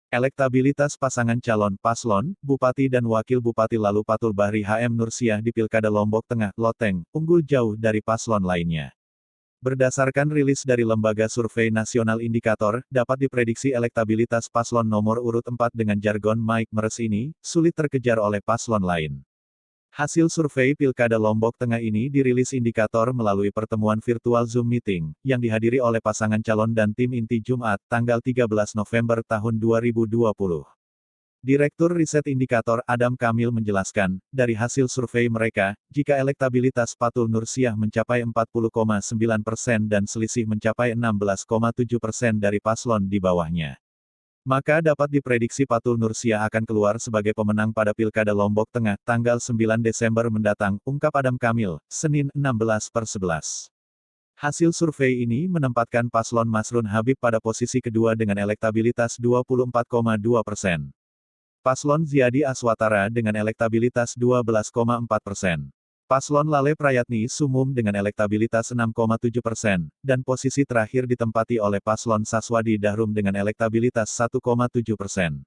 Elektabilitas pasangan calon paslon, Bupati dan Wakil Bupati lalu Patul Bahri HM Nursiah di Pilkada Lombok Tengah, Loteng, unggul jauh dari paslon lainnya. Berdasarkan rilis dari Lembaga Survei Nasional Indikator, dapat diprediksi elektabilitas paslon nomor urut 4 dengan jargon Mike Meres ini, sulit terkejar oleh paslon lain. Hasil survei Pilkada Lombok Tengah ini dirilis indikator melalui pertemuan virtual Zoom Meeting, yang dihadiri oleh pasangan calon dan tim inti Jumat, tanggal 13 November tahun 2020. Direktur Riset Indikator Adam Kamil menjelaskan, dari hasil survei mereka, jika elektabilitas Patul Nursiah mencapai 40,9% dan selisih mencapai 16,7% dari paslon di bawahnya, maka dapat diprediksi Patul Nursiah akan keluar sebagai pemenang pada Pilkada Lombok Tengah, tanggal 9 Desember mendatang, ungkap Adam Kamil, Senin 16/11. Hasil survei ini menempatkan paslon Masrun Habib pada posisi kedua dengan elektabilitas 24,2%. Paslon Ziadi Aswatara dengan elektabilitas 12,4%. Paslon Lale Prayatni Sumum dengan elektabilitas 6,7%, dan posisi terakhir ditempati oleh Paslon Saswadi Dahrum dengan elektabilitas 1,7%.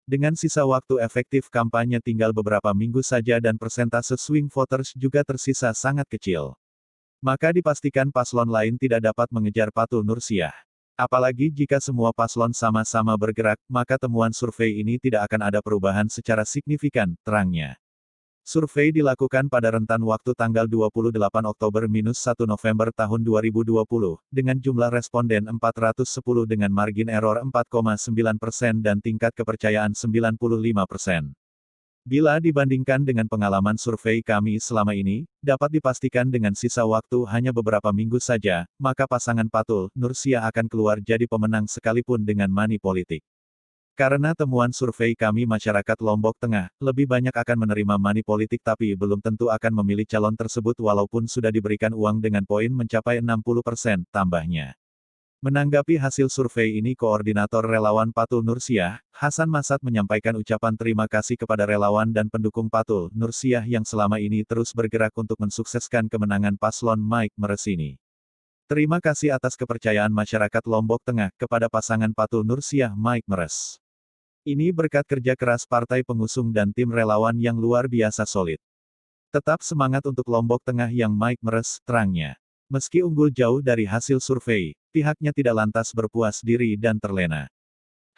Dengan sisa waktu efektif kampanye tinggal beberapa minggu saja dan persentase swing voters juga tersisa sangat kecil, maka dipastikan paslon lain tidak dapat mengejar Patul Nursiah. Apalagi jika semua paslon sama-sama bergerak, maka temuan survei ini tidak akan ada perubahan secara signifikan, terangnya. Survei dilakukan pada rentan waktu tanggal 28 Oktober-1 November tahun 2020, dengan jumlah responden 410 dengan margin error 4,9% dan tingkat kepercayaan 95%. Bila dibandingkan dengan pengalaman survei kami selama ini, dapat dipastikan dengan sisa waktu hanya beberapa minggu saja, maka pasangan Patul Nursiah akan keluar jadi pemenang sekalipun dengan money politik. Karena temuan survei kami masyarakat Lombok Tengah, lebih banyak akan menerima money politik tapi belum tentu akan memilih calon tersebut walaupun sudah diberikan uang dengan poin mencapai 60%, tambahnya. Menanggapi hasil survei ini Koordinator Relawan Patul Nursiah, Hasan Masad menyampaikan ucapan terima kasih kepada relawan dan pendukung Patul Nursiah yang selama ini terus bergerak untuk mensukseskan kemenangan paslon Mike Meres ini. Terima kasih atas kepercayaan masyarakat Lombok Tengah kepada pasangan Patul Nursiah Mike Meres. Ini berkat kerja keras partai pengusung dan tim relawan yang luar biasa solid. Tetap semangat untuk Lombok Tengah yang Mike Meres, terangnya. Meski unggul jauh dari hasil survei, pihaknya tidak lantas berpuas diri dan terlena.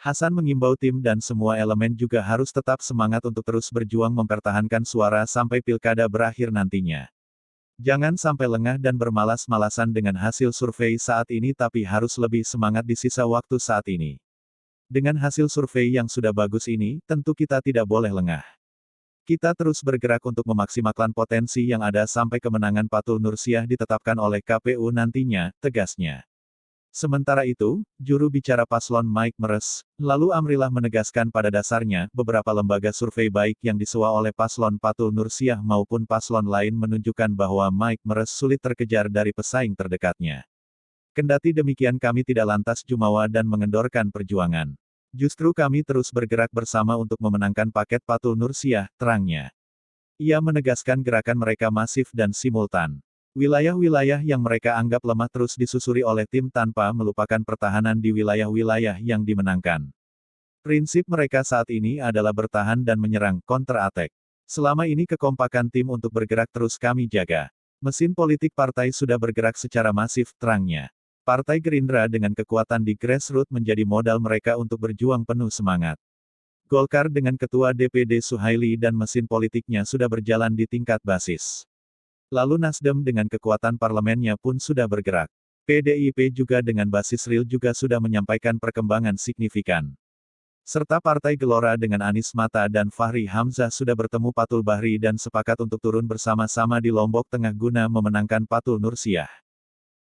Hasan mengimbau tim dan semua elemen juga harus tetap semangat untuk terus berjuang mempertahankan suara sampai pilkada berakhir nantinya. Jangan sampai lengah dan bermalas-malasan dengan hasil survei saat ini tapi harus lebih semangat di sisa waktu saat ini. Dengan hasil survei yang sudah bagus ini, tentu kita tidak boleh lengah. Kita terus bergerak untuk memaksimalkan potensi yang ada sampai kemenangan Patul Nursiah ditetapkan oleh KPU nantinya, tegasnya. Sementara itu, juru bicara paslon Mike Meres, lalu Amrillah menegaskan pada dasarnya, beberapa lembaga survei baik yang disewa oleh paslon Patul Nursiah maupun paslon lain menunjukkan bahwa Mike Meres sulit terkejar dari pesaing terdekatnya. Kendati demikian kami tidak lantas jumawa dan mengendorkan perjuangan. Justru kami terus bergerak bersama untuk memenangkan paket Patul Nursiah, terangnya. Ia menegaskan gerakan mereka masif dan simultan. Wilayah-wilayah yang mereka anggap lemah terus disusuri oleh tim tanpa melupakan pertahanan di wilayah-wilayah yang dimenangkan. Prinsip mereka saat ini adalah bertahan dan menyerang, counter-attack. Selama ini kekompakan tim untuk bergerak terus kami jaga. Mesin politik partai sudah bergerak secara masif, terangnya. Partai Gerindra dengan kekuatan di grassroots menjadi modal mereka untuk berjuang penuh semangat. Golkar dengan Ketua DPD Suhaili dan mesin politiknya sudah berjalan di tingkat basis. Lalu Nasdem dengan kekuatan parlemennya pun sudah bergerak. PDIP juga dengan basis real juga sudah menyampaikan perkembangan signifikan. Serta Partai Gelora dengan Anies Mata dan Fahri Hamzah sudah bertemu Patul Bahri dan sepakat untuk turun bersama-sama di Lombok Tengah guna memenangkan Patul Nursiah.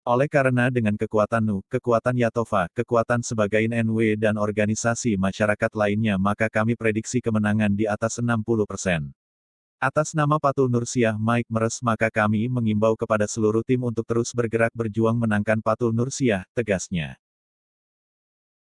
Oleh karena dengan kekuatan NU, kekuatan Yatova, kekuatan sebagai NW dan organisasi masyarakat lainnya maka kami prediksi kemenangan di atas 60%. Atas nama Patul Nursiah Mike Meres maka kami mengimbau kepada seluruh tim untuk terus bergerak berjuang menangkan Patul Nursiah, tegasnya.